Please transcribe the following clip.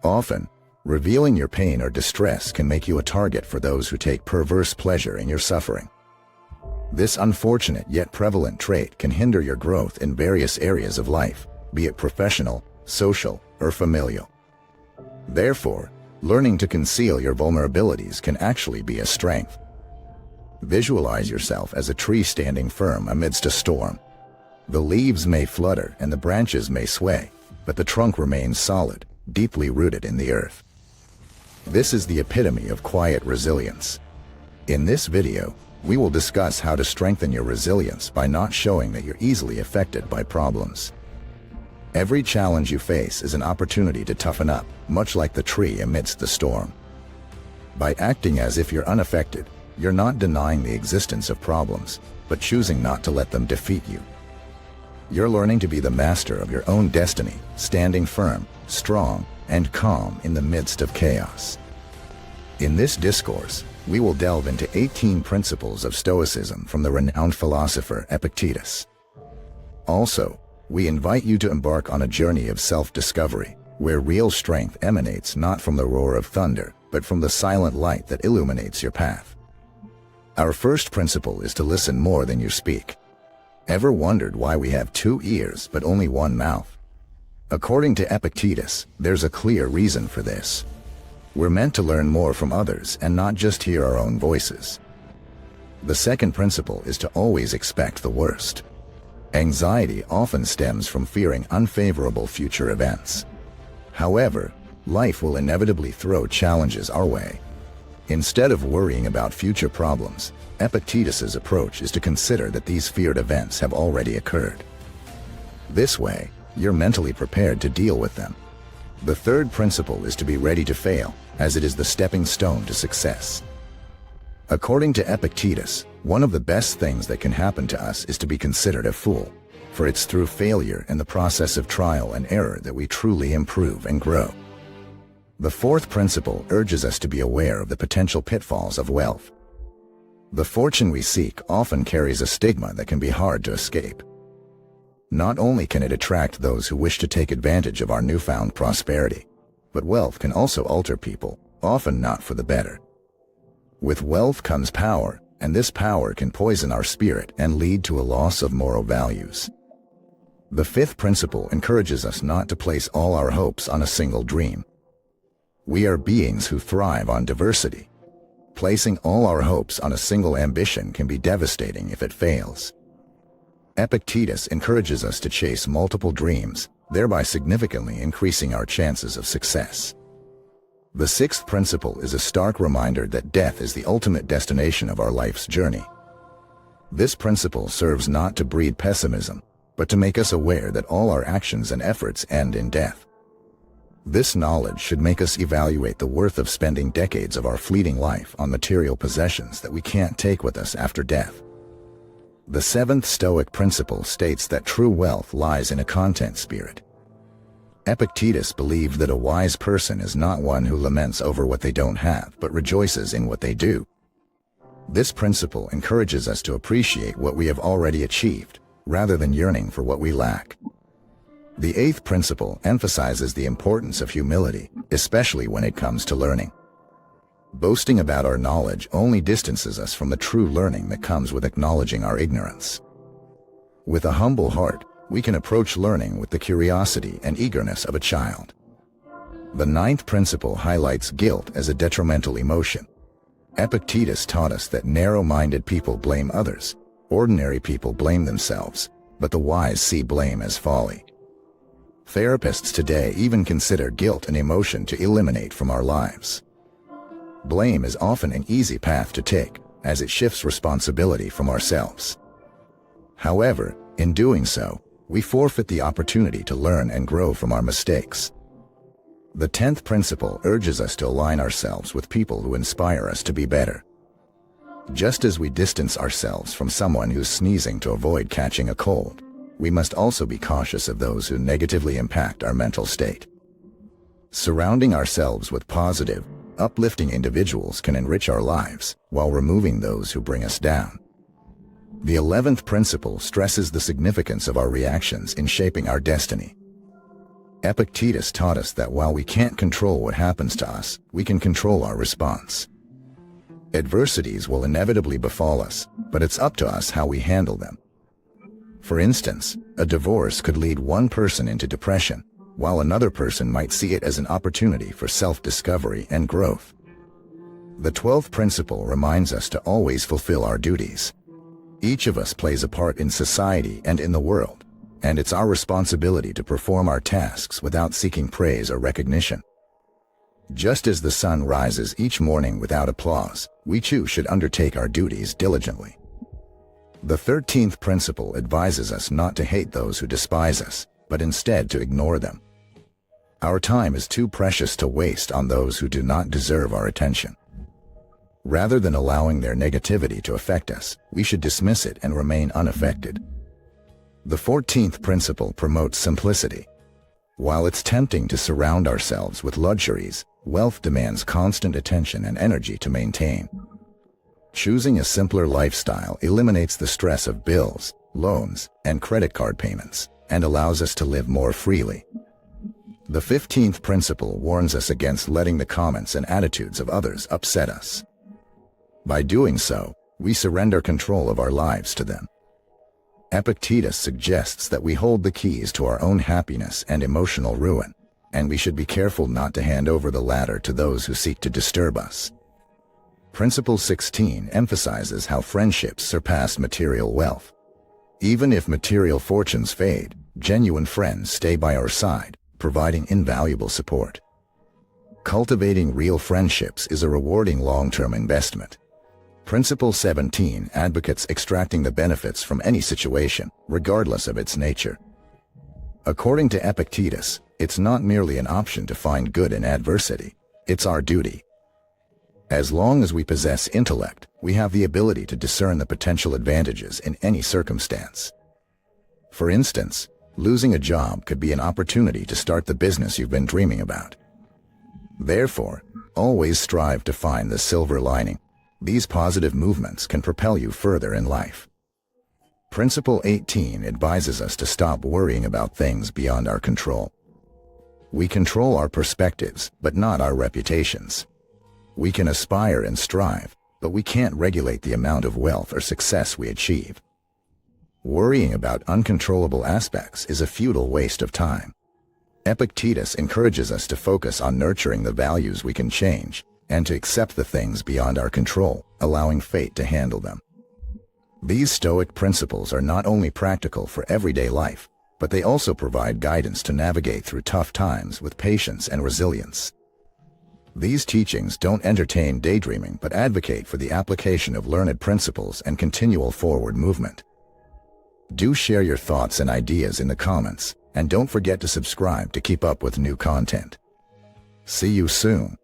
Often, revealing your pain or distress can make you a target for those who take perverse pleasure in your suffering. This unfortunate yet prevalent trait can hinder your growth in various areas of life, be it professional, social, or familial. Therefore, learning to conceal your vulnerabilities can actually be a strength. Visualize yourself as a tree standing firm amidst a storm. The leaves may flutter and the branches may sway, but the trunk remains solid, deeply rooted in the earth. This is the epitome of quiet resilience. In this video, we will discuss how to strengthen your resilience by not showing that you're easily affected by problems. Every challenge you face is an opportunity to toughen up, much like the tree amidst the storm. By acting as if you're unaffected, you're not denying the existence of problems, but choosing not to let them defeat you. You're learning to be the master of your own destiny, standing firm, strong, and calm in the midst of chaos. In this discourse, we will delve into 18 principles of Stoicism from the renowned philosopher Epictetus. Also, we invite you to embark on a journey of self-discovery, where real strength emanates not from the roar of thunder, but from the silent light that illuminates your path. Our first principle is to listen more than you speak. Ever wondered why we have 2 ears but only 1 mouth? According to Epictetus, there's a clear reason for this. We're meant to learn more from others and not just hear our own voices. The second principle is to always expect the worst. Anxiety often stems from fearing unfavorable future events. However, life will inevitably throw challenges our way. Instead of worrying about future problems, Epictetus's approach is to consider that these feared events have already occurred. This way, you're mentally prepared to deal with them. The third principle is to be ready to fail, as it is the stepping stone to success. According to Epictetus, one of the best things that can happen to us is to be considered a fool, for it's through failure and the process of trial and error that we truly improve and grow. The fourth principle urges us to be aware of the potential pitfalls of wealth. The fortune we seek often carries a stigma that can be hard to escape. Not only can it attract those who wish to take advantage of our newfound prosperity, but wealth can also alter people, often not for the better. With wealth comes power, and this power can poison our spirit and lead to a loss of moral values. The fifth principle encourages us not to place all our hopes on a single dream. We are beings who thrive on diversity. Placing all our hopes on a single ambition can be devastating if it fails. Epictetus encourages us to chase multiple dreams, thereby significantly increasing our chances of success. The sixth principle is a stark reminder that death is the ultimate destination of our life's journey. This principle serves not to breed pessimism, but to make us aware that all our actions and efforts end in death. This knowledge should make us evaluate the worth of spending decades of our fleeting life on material possessions that we can't take with us after death. The seventh Stoic principle states that true wealth lies in a content spirit. Epictetus believed that a wise person is not one who laments over what they don't have, but rejoices in what they do. This principle encourages us to appreciate what we have already achieved, rather than yearning for what we lack. The eighth principle emphasizes the importance of humility, especially when it comes to learning. Boasting about our knowledge only distances us from the true learning that comes with acknowledging our ignorance. With a humble heart, we can approach learning with the curiosity and eagerness of a child. The ninth principle highlights guilt as a detrimental emotion. Epictetus taught us that narrow-minded people blame others, ordinary people blame themselves, but the wise see blame as folly. Therapists today even consider guilt an emotion to eliminate from our lives. Blame is often an easy path to take, as it shifts responsibility from ourselves. However, in doing so, we forfeit the opportunity to learn and grow from our mistakes. The 10th principle urges us to align ourselves with people who inspire us to be better. Just as we distance ourselves from someone who's sneezing to avoid catching a cold, we must also be cautious of those who negatively impact our mental state. Surrounding ourselves with positive, uplifting individuals can enrich our lives, while removing those who bring us down. The 11th principle stresses the significance of our reactions in shaping our destiny. Epictetus taught us that while we can't control what happens to us, we can control our response. Adversities will inevitably befall us, but it's up to us how we handle them. For instance, a divorce could lead one person into depression, while another person might see it as an opportunity for self-discovery and growth. The 12th principle reminds us to always fulfill our duties. Each of us plays a part in society and in the world, and it's our responsibility to perform our tasks without seeking praise or recognition. Just as the sun rises each morning without applause, we too should undertake our duties diligently. The 13th principle advises us not to hate those who despise us, but instead to ignore them. Our time is too precious to waste on those who do not deserve our attention. Rather than allowing their negativity to affect us, we should dismiss it and remain unaffected. The 14th principle promotes simplicity. While it's tempting to surround ourselves with luxuries, wealth demands constant attention and energy to maintain. Choosing a simpler lifestyle eliminates the stress of bills, loans, and credit card payments, and allows us to live more freely. The 15th principle warns us against letting the comments and attitudes of others upset us. By doing so, we surrender control of our lives to them. Epictetus suggests that we hold the keys to our own happiness and emotional ruin, and we should be careful not to hand over the latter to those who seek to disturb us. Principle 16 emphasizes how friendships surpass material wealth. Even if material fortunes fade, genuine friends stay by our side, providing invaluable support. Cultivating real friendships is a rewarding long-term investment. Principle 17 advocates extracting the benefits from any situation, regardless of its nature. According to Epictetus, it's not merely an option to find good in adversity, it's our duty. As long as we possess intellect, we have the ability to discern the potential advantages in any circumstance. For instance, losing a job could be an opportunity to start the business you've been dreaming about. Therefore, always strive to find the silver lining. These positive movements can propel you further in life. Principle 18 advises us to stop worrying about things beyond our control. We control our perspectives, but not our reputations. We can aspire and strive, but we can't regulate the amount of wealth or success we achieve. Worrying about uncontrollable aspects is a futile waste of time. Epictetus encourages us to focus on nurturing the values we can change, and to accept the things beyond our control, allowing fate to handle them. These Stoic principles are not only practical for everyday life, but they also provide guidance to navigate through tough times with patience and resilience. These teachings don't entertain daydreaming but advocate for the application of learned principles and continual forward movement. Do share your thoughts and ideas in the comments, and don't forget to subscribe to keep up with new content. See you soon.